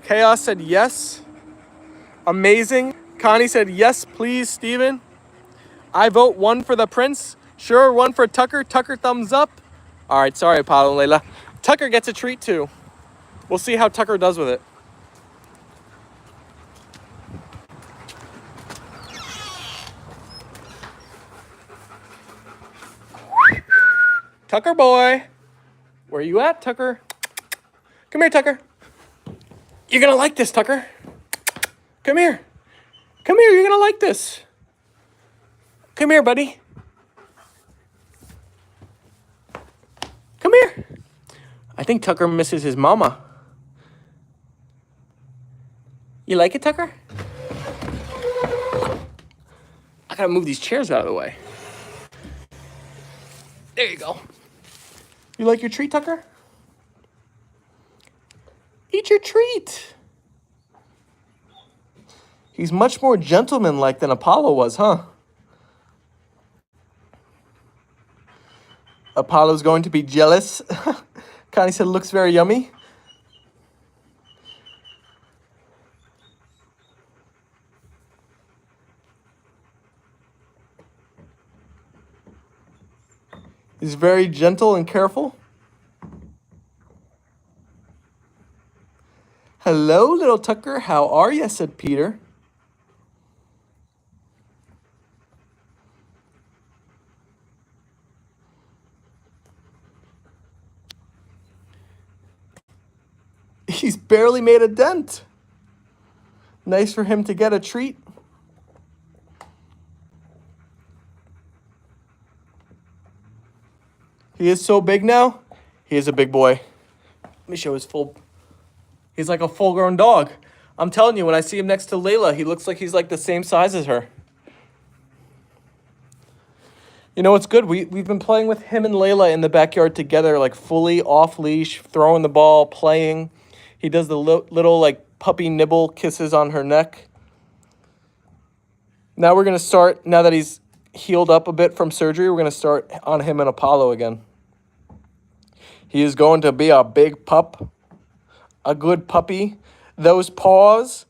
Speaker 1: Chaos said yes. Amazing. Connie said, yes, please, Steven. I vote 1 for the prince. Sure, 1 for Tucker. Tucker, thumbs up. All right, sorry, Apollo and Leyla. Tucker gets a treat too. We'll see how Tucker does with it. Tucker boy. Where you at, Tucker? Come here, Tucker. You're gonna like this, Tucker. Come here. Come here, you're gonna like this. Come here, buddy. Come here. I think Tucker misses his mama. You like it, Tucker? I gotta move these chairs out of the way. There you go. You like your treat, Tucker? Eat your treat. He's much more gentleman-like than Apollo was, huh? Apollo's going to be jealous. Connie said, looks very yummy. He's very gentle and careful. Hello, little Tucker. How are you? Said Peter. He's barely made a dent. Nice for him to get a treat. He is so big now. He is a big boy. Let me show his full. He's like a full-grown dog. I'm telling you, when I see him next to Leyla, he looks like he's like the same size as her. You know what's good? We've been playing with him and Leyla in the backyard together, like fully off-leash, throwing the ball, playing. He does the little like puppy nibble kisses on her neck. Now we're going to start, now that he's healed up a bit from surgery, we're going to start on him and Apollo again. He is going to be a big pup, a good puppy. Those paws.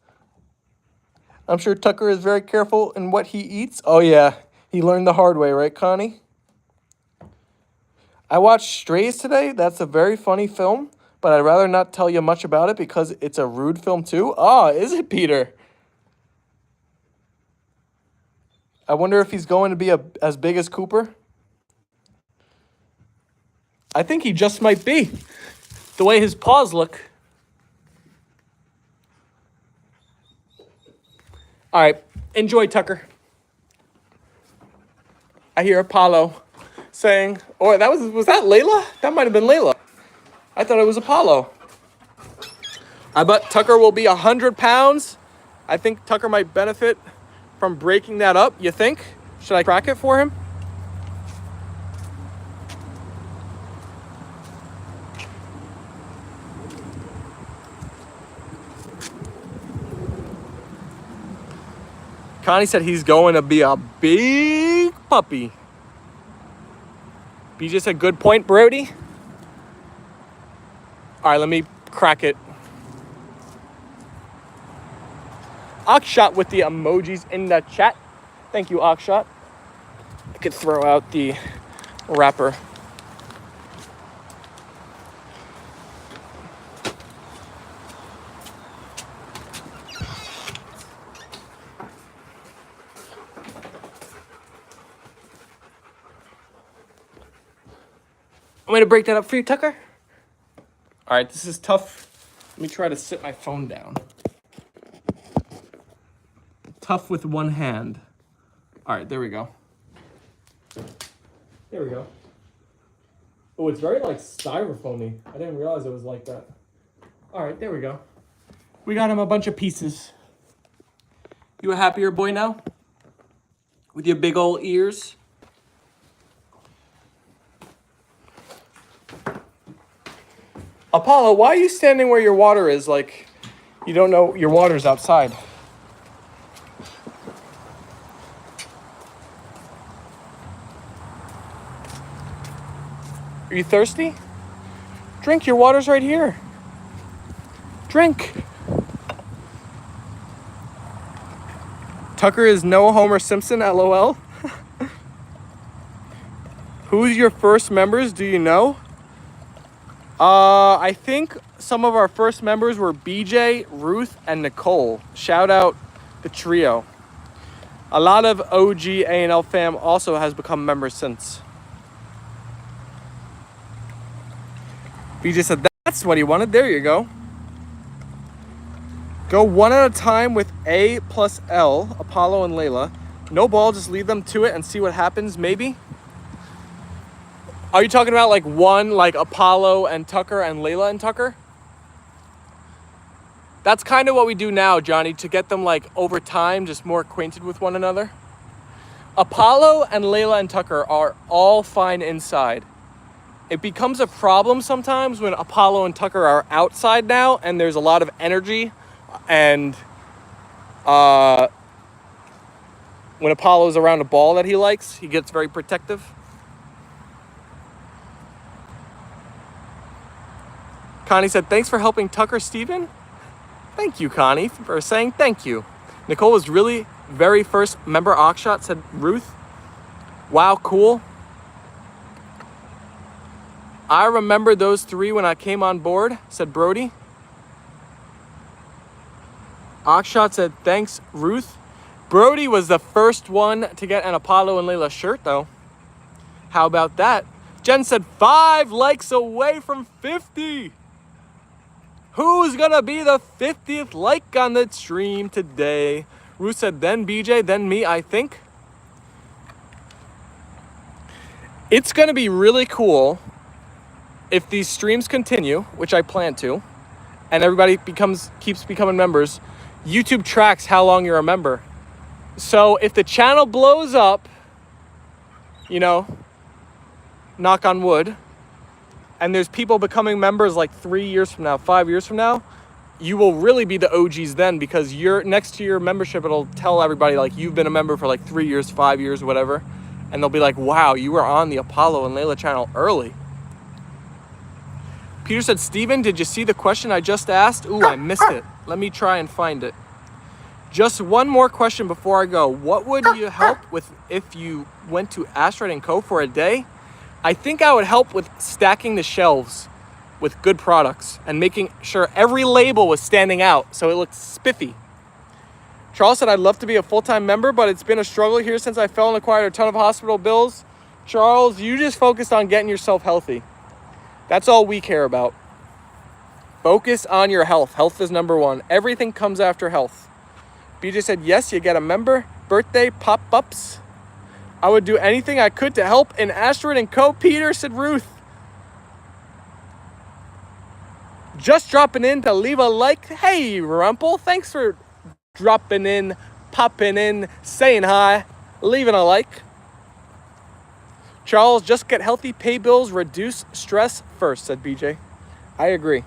Speaker 1: I'm sure Tucker is very careful in what he eats. Oh, yeah. He learned the hard way, right, Connie? I watched Strays today. That's a very funny film, but I'd rather not tell you much about it because it's a rude film, too. Ah, is it, Peter? I wonder if he's going to be as big as Cooper. I think he just might be. The way his paws look. All right, enjoy, Tucker. I hear Apollo saying, "Oh, was that Leyla? That might have been Leyla. I thought it was Apollo." I bet Tucker will be 100 pounds. I think Tucker might benefit from breaking that up. You think? Should I crack it for him? Connie said he's going to be a big puppy. BJ said, good point, Brody. All right, let me crack it. Akshat with the emojis in the chat. Thank you, Akshat. I could throw out the wrapper. I'm going to break that up for you, Tucker. All right, this is tough. Let me try to sit my phone down. Tough with one hand. All right, there we go. There we go. Oh, it's very like styrofoamy. I didn't realize it was like that. All right, there we go. We got him a bunch of pieces. You a happier boy now? With your big old ears? Apollo, why are you standing where your water is like you don't know your water's outside? Are you thirsty? Drink, your water's right here. Drink. Tucker is no Homer Simpson, LOL. Who's your first members, do you know? I think some of our first members were BJ, Ruth, and Nicole. Shout out the trio. A lot of OG A&L fam also has become members since. BJ said that's what he wanted. There you go. Go one at a time with A plus L, Apollo and Leyla. No ball, just lead them to it and see what happens, maybe? Are you talking about like one, like Apollo and Tucker and Leyla and Tucker? That's kind of what we do now, Johnny, to get them like over time, just more acquainted with one another. Apollo and Leyla and Tucker are all fine inside. It becomes a problem sometimes when Apollo and Tucker are outside now and there's a lot of energy and when Apollo's around a ball that he likes, he gets very protective. Connie said, thanks for helping Tucker, Steven. Thank you, Connie, for saying thank you. Nicole was really very first member Oxshot, said Ruth. Wow, cool. I remember those three when I came on board, said Brody. Oxshot said, thanks, Ruth. Brody was the first one to get an Apollo and Leyla shirt, though. How about that? Jen said, 5 likes away from 50. Who's gonna be the 50th like on the stream today? Ruth said, then BJ, then me, I think. It's gonna be really cool if these streams continue, which I plan to, and everybody keeps becoming members. YouTube tracks how long you're a member. So if the channel blows up, you know, knock on wood, and there's people becoming members like 3 years from now, 5 years from now, you will really be the OGs then, because you're next to your membership, it'll tell everybody like you've been a member for like 3 years, 5 years, whatever. And they'll be like, wow, you were on the Apollo and Leyla channel early. Peter said, Steven, did you see the question I just asked? Ooh, I missed it. Let me try and find it. Just one more question before I go. What would you help with if you went to Asteroid & Co. for a day? I think I would help with stacking the shelves with good products and making sure every label was standing out so it looked spiffy. Charles said, I'd love to be a full-time member, but it's been a struggle here since I fell and acquired a ton of hospital bills. Charles, you just focused on getting yourself healthy. That's all we care about. Focus on your health. Health is number one. Everything comes after health. BJ said, yes, you get a member. Birthday pop-ups. I would do anything I could to help in Asteroid & Co. Peter, said Ruth. Just dropping in to leave a like. Hey, Rumple, thanks for dropping in, popping in, saying hi, leaving a like. Charles, just get healthy, pay bills, reduce stress first, said BJ. I agree.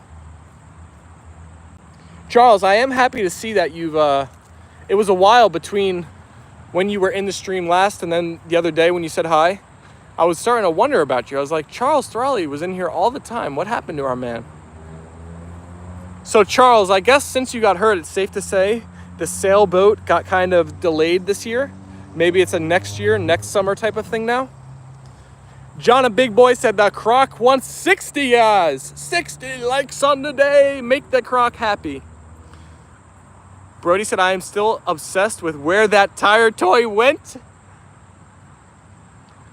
Speaker 1: Charles, I am happy to see that you've, it was a while between when you were in the stream last and then the other day when you said hi. I was starting to wonder about you. I was like, Charles Thrally was in here all the time. What happened to our man? So Charles, I guess since you got hurt, it's safe to say the sailboat got kind of delayed this year. Maybe it's a next year, next summer type of thing now. John, a big boy, said the croc wants 60 guys. 60 likes on the day. Make the croc happy. Brody said, I am still obsessed with where that tire toy went.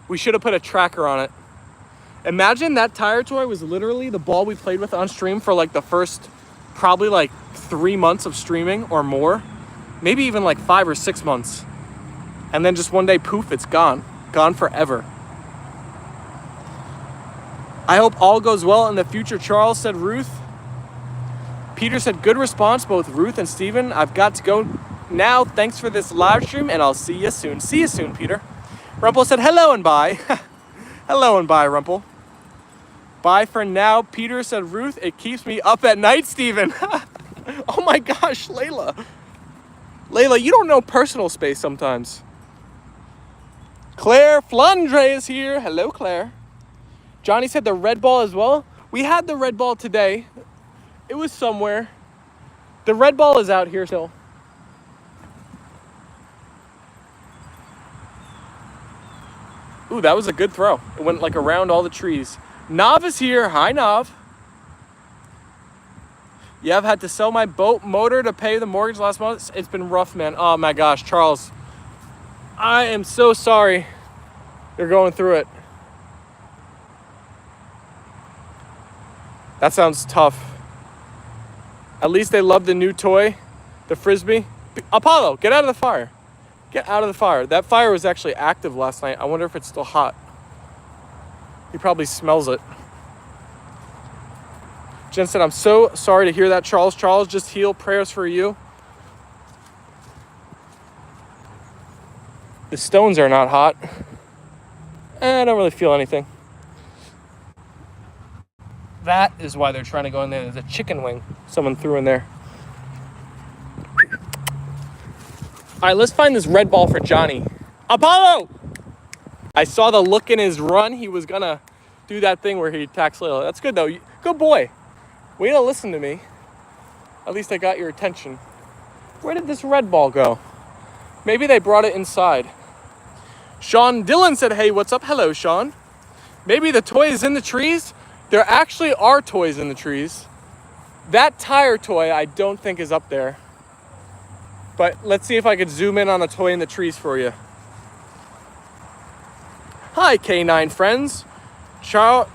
Speaker 1: We should have put a tracker on it. Imagine that tire toy was literally the ball we played with on stream for like the first probably like 3 months of streaming or more. Maybe even like 5 or 6 months. And then just one day, poof, it's gone. Gone forever. I hope all goes well in the future, Charles, said Ruth. Peter said, good response, both Ruth and Steven. I've got to go now. Thanks for this live stream, and I'll see you soon. See you soon, Peter. Rumple said, hello and bye. Hello and bye, Rumple. Bye for now. Peter said, Ruth, it keeps me up at night, Steven. Oh my gosh, Leyla. Leyla, you don't know personal space sometimes. Claire Flandre is here. Hello, Claire. Johnny said the red ball as well. We had the red ball today. It was somewhere. The red ball is out here still. Ooh, that was a good throw. It went like around all the trees. Nav is here. Hi, Nav. Yeah, I've had to sell my boat motor to pay the mortgage last month. It's been rough, man. Oh my gosh, Charles. I am so sorry you're going through it. That sounds tough. At least they love the new toy, the Frisbee. Apollo, get out of the fire. Get out of the fire. That fire was actually active last night. I wonder if it's still hot. He probably smells it. Jen said, I'm so sorry to hear that, Charles. Charles, just heal. Prayers for you. The stones are not hot. I don't really feel anything. That is why they're trying to go in there. There's a chicken wing someone threw in there. All right, let's find this red ball for Johnny. Apollo! I saw the look in his run. He was going to do that thing where he attacks Leyla. That's good, though. Good boy. Way to listen to me. At least I got your attention. Where did this red ball go? Maybe they brought it inside. Sean Dillon said, hey, what's up? Hello, Sean. Maybe the toy is in the trees? There actually are toys in the trees. That tire toy I don't think is up there. But let's see if I could zoom in on a toy in the trees for you. Hi, K9 friends.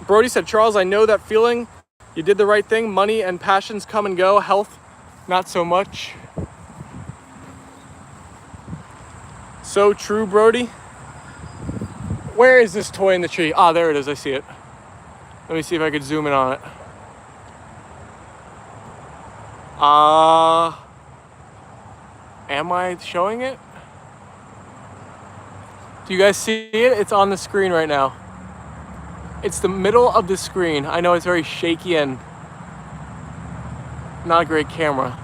Speaker 1: Brody said, Charles, I know that feeling. You did the right thing. Money and passions come and go. Health, not so much. So true, Brody. Where is this toy in the tree? Ah, there it is. I see it. Let me see if I could zoom in on it. Am I showing it? Do you guys see it? It's on the screen right now. It's the middle of the screen. I know it's very shaky and not a great camera.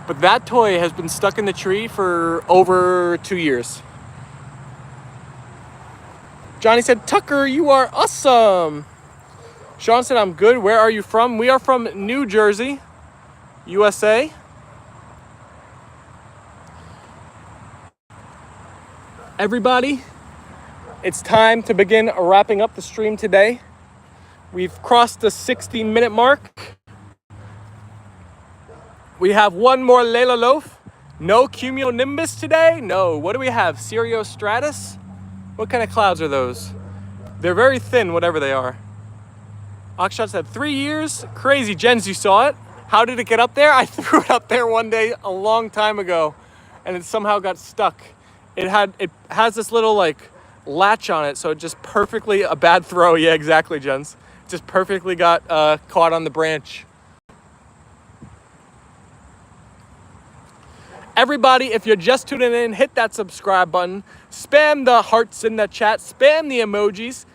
Speaker 1: But that toy has been stuck in the tree for over 2 years. Johnny said, Tucker, you are awesome. Sean said, I'm good. Where are you from? We are from New Jersey, USA. Everybody, it's time to begin wrapping up the stream today. We've crossed the 60-minute mark. We have one more Leyla loaf. No cumulonimbus today. No. What do we have? Cirrostratus? What kind of clouds are those? They're very thin, whatever they are. Akshat said 3 years. Crazy. Jens, you saw it. How did it get up there? I threw it up there one day a long time ago, and it somehow got stuck. It has this little like latch on it, so it just perfectly, a bad throw. Yeah, exactly, Jens. Just perfectly got caught on the branch. Everybody, if you're just tuning in, hit that subscribe button. Spam the hearts in the chat. Spam the emojis.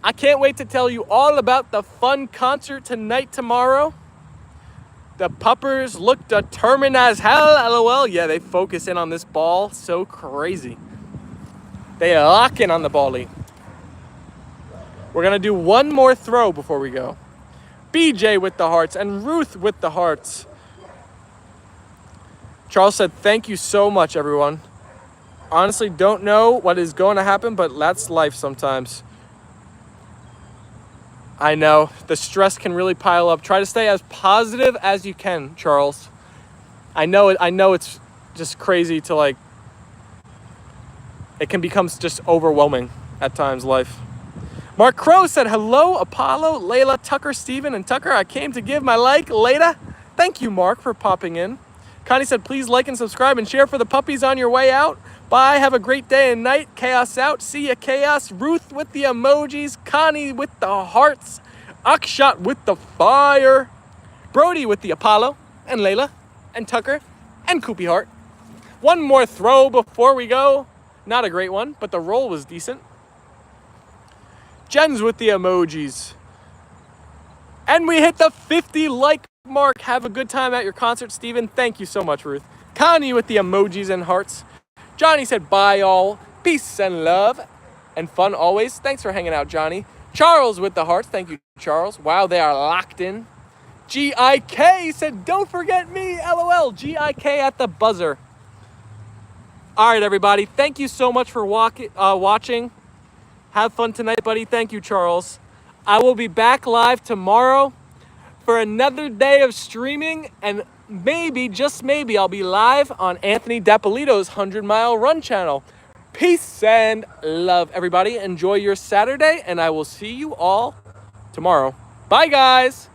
Speaker 1: I can't wait to tell you all about the fun concert tonight, tomorrow. The puppers look determined as hell, LOL. Yeah, they focus in on this ball. So crazy. They lock in on the bally. We're going to do one more throw before we go. BJ with the hearts and Ruth with the hearts. Charles said, thank you so much, everyone. Honestly, don't know what is going to happen, but that's life sometimes. I know. The stress can really pile up. Try to stay as positive as you can, Charles. I know it's just crazy to like... It can become just overwhelming at times, life. Mark Crow said, hello, Apollo, Leyla, Tucker, Steven, and Tucker. I came to give my like later. Thank you, Mark, for popping in. Connie said, please like and subscribe and share for the puppies on your way out. Bye. Have a great day and night. Chaos out. See ya, Chaos. Ruth with the emojis. Connie with the hearts. Akshat with the fire. Brody with the Apollo and Leyla and Tucker and Koopy Heart. One more throw before we go. Not a great one, but the roll was decent. Jens with the emojis. And we hit the 50 like mark. Have a good time at your concert, Steven. Thank you so much, Ruth. Connie with the emojis and hearts. Johnny said, bye, all. Peace and love and fun always. Thanks for hanging out, Johnny. Charles with the hearts. Thank you, Charles. Wow, they are locked in. GIK said, don't forget me, LOL. GIK at the buzzer. All right, everybody. Thank you so much for watching. Have fun tonight, buddy. Thank you, Charles. I will be back live tomorrow for another day of streaming, and maybe, just maybe, I'll be live on Anthony Dapolito's 100 Mile Run channel. Peace and love, everybody. Enjoy your Saturday, and I will see you all tomorrow. Bye, guys.